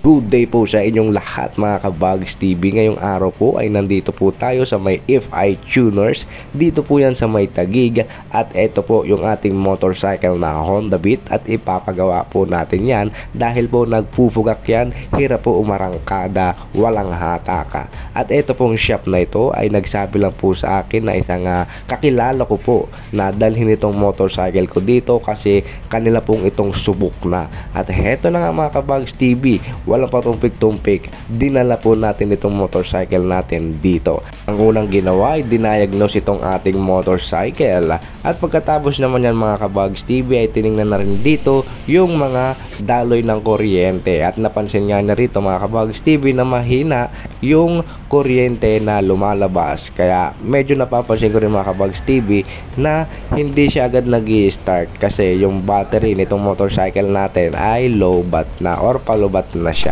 Good day po sa inyong lahat mga ka-Bugs TV. Ngayong araw po ay nandito po tayo sa may FI Tuners. Dito po yan sa may Taguig. At ito po yung ating motorcycle na Honda Beat. At ipapagawa po natin yan dahil po nagpupugak yan. Hirap po umarangkada, walang hataka. At ito pong shop na ito ay nagsabi lang po sa akin na isang kakilala ko po na dalhin itong motorcycle ko dito kasi kanila pong itong subok na. At heto na nga mga ka-Bugs TV, walang patumpik-tumpik, dinala po natin itong motorcycle natin dito. Ang unang ginawa ay dinayagnos itong ating motorcycle. At pagkatapos naman yan mga ka-Bugs TV ay tinignan na rin dito yung mga daloy ng kuryente. At napansin nga na rito mga ka-Bugs TV na mahina yung kuryente na lumalabas. Kaya medyo napapansin ko rin mga ka-Bugs TV na hindi siya agad nag-i-start kasi yung battery nitong motorcycle natin ay low bat na or palubat na siya.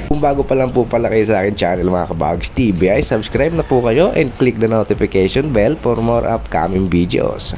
Kung bago pa lang po pala kayo sa akin channel mga ka-Bugs TV ay subscribe na po kayo and click the notification bell for more upcoming videos.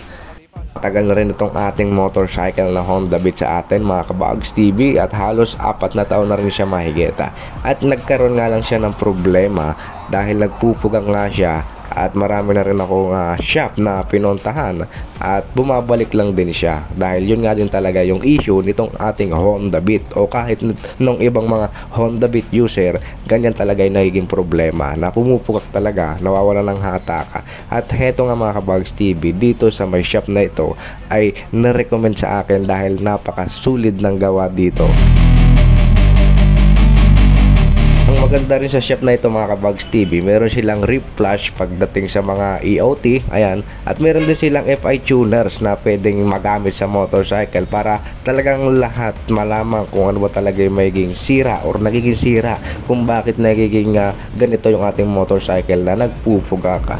Tagal na rin itong ating motorcycle na Honda Beat sa atin mga ka-Bugs TV at halos 4 na taon na rin siya mahigita. At nagkaroon nga lang siya ng problema dahil nagpupugang nga siya. At marami na rin akong shop na pinuntahan at bumabalik lang din siya dahil yun nga din talaga yung issue nitong ating Honda Beat o kahit nung ibang mga Honda Beat user, ganyan talaga yung nagiging problema na pumupukak talaga, nawawala ng hataka. At heto nga mga ka-Bugs TV, dito sa may shop na ito ay narecommend sa akin dahil napakasulit ng gawa dito. Ang maganda rin sa shop na ito mga ka-Bugs TV, meron silang rip flash pagdating sa mga EOT, ayan, at meron din silang FI tuners na pwedeng magamit sa motorcycle para talagang lahat malaman kung ano ba talaga yung magiging sira or nagiging sira kung bakit nagiging ganito yung ating motorcycle na nagpupuga ka.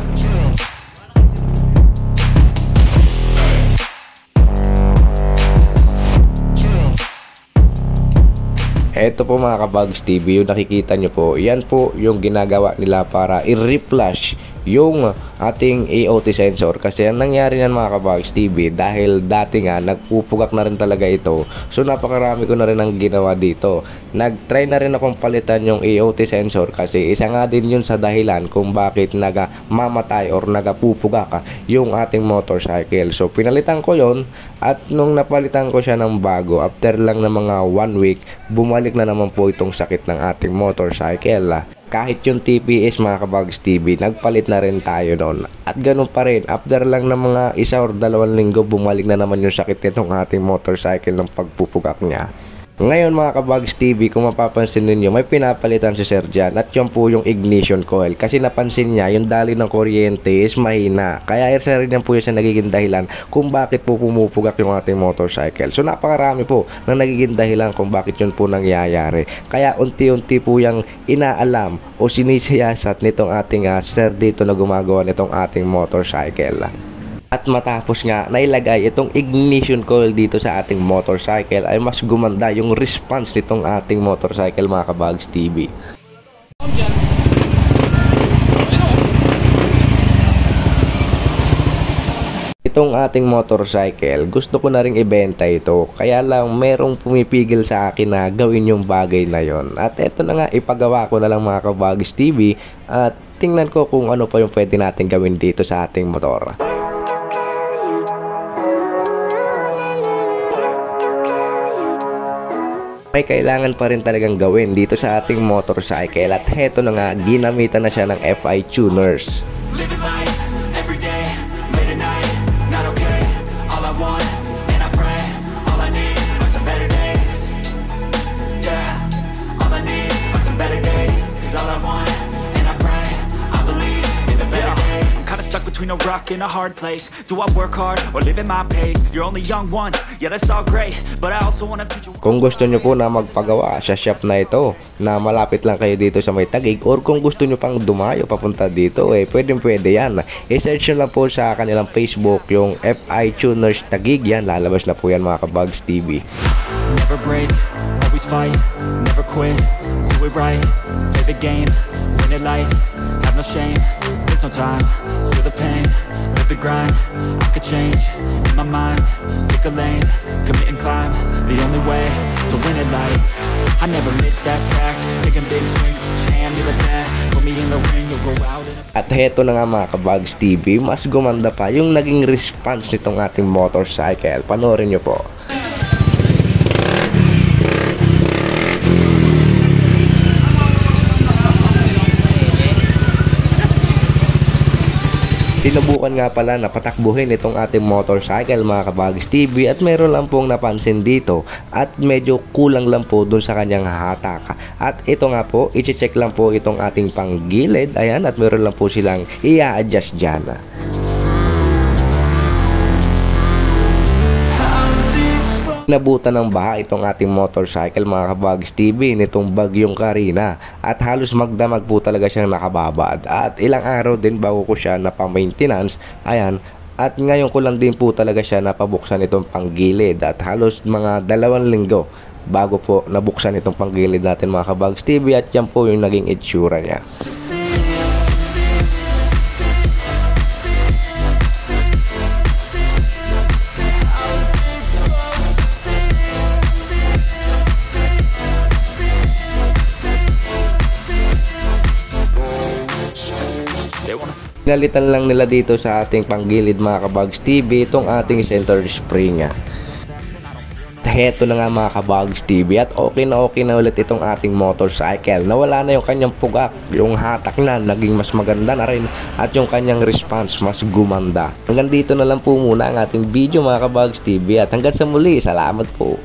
Ito po mga ka-Bugs TV, yung nakikita nyo po, yan po yung ginagawa nila para i-reflash yung ating EOT sensor. Kasi ang nangyari yan mga ka-Bugs TV, dahil dati nga nagpupugak na rin talaga ito, so napakarami ko na rin ang ginawa dito. Nag-try na rin akong palitan yung EOT sensor kasi isa nga din yun sa dahilan kung bakit nagamamatay or nagapupugak yung ating motorcycle. So pinalitan ko yon at nung napalitan ko siya ng bago, after lang ng mga 1 week, bumalik na naman po itong sakit ng ating motorcycle. Kahit yung TPS mga ka-Bugs TV, nagpalit na rin tayo noon. At ganun pa rin, after lang ng mga 1 or 2 linggo, bumalik na naman yung sakit nitong ating motorcycle ng pagpupugak niya. Ngayon mga ka-Bugs TV, kung mapapansin ninyo, may pinapalitan si Sir Jan at yun po yung ignition coil. Kasi napansin niya, yung daloy ng kuryente is mahina. Kaya isa rin yan po yung nagiging dahilan kung bakit po pumupugak yung ating motorcycle. So napakarami po na nagiging dahilan kung bakit yun po nangyayari. Kaya unti-unti po yung inaalam o sinisiyasat nitong ating Sir dito na gumagawa nitong ating motorcycle. At matapos nga nailagay itong ignition coil dito sa ating motorcycle ay mas gumanda yung response nitong ating motorcycle mga ka-Bugs TV. Itong ating motorcycle, gusto ko na ring ibenta ito. Kaya lang merong pumipigil sa akin na gawin yung bagay na yon. At eto na nga, ipagawa ko na lang mga ka-Bugs TV at tingnan ko kung ano pa yung pwede natin gawin dito sa ating motor. May kailangan pa rin talagang gawin dito sa ating motorcycle at heto na nga, ginamitan na siya ng FI tuners. Between a rock and a hard place. Do I work hard or live at my pace? You're only young once, yeah that's all great, but I also want a future. Kung gusto nyo po na magpagawa sa shop na ito na malapit lang kayo dito sa may Taguig, or kung gusto nyo pang dumayo papunta dito, pwede yan. I-search nyo lang po sa kanilang Facebook yung FI Tuners Taguig, yan lalabas na po yan mga ka-Bugs TV. Never break, always fight, never quit, do it right, play the game, win it life, have no shame, there's no time, feel the pain, let the the grind, I could change, in my mind, pick a lane, commit and climb, the only way to win at life. I never miss, that's fact, taking big swings, hand me the bat, put me in the ring, you'll go out in a... At heto na nga mga Kabags TV, mas gumanda pa yung naging response nitong ating motorcycle. Panoorin nyo po. Sinubukan nga pala na patakbuhin itong ating motorcycle mga Kabags TV at meron lang pong napansin dito at medyo kulang lang po dun sa kanyang hatak. At ito nga po, i-check lang po itong ating panggilid, ayan, at meron lang po silang i-adjust dyan. Nabutan ng baha itong ating motorcycle mga Kabags TV nitong bagyong Karina at halos magdamag po talaga siyang nakababad at ilang araw din bago ko siya napang-maintenance, ayan, at ngayon ko lang din po talaga siya napabuksan itong panggilid at halos mga 2 linggo bago po nabuksan itong panggilid natin mga Kabags TV at yan po yung naging itsura niya. Pinalitan lang nila dito sa ating panggilid mga Kabags TV itong ating center spring. Heto na nga mga Kabags TV at okay na ulit itong ating motorcycle. Nawala na yung kanyang pugak, yung hatak na naging mas maganda na rin at yung kanyang response mas gumanda. Hanggang dito na lang po muna ang ating video mga Kabags TV at hanggang sa muli, salamat po.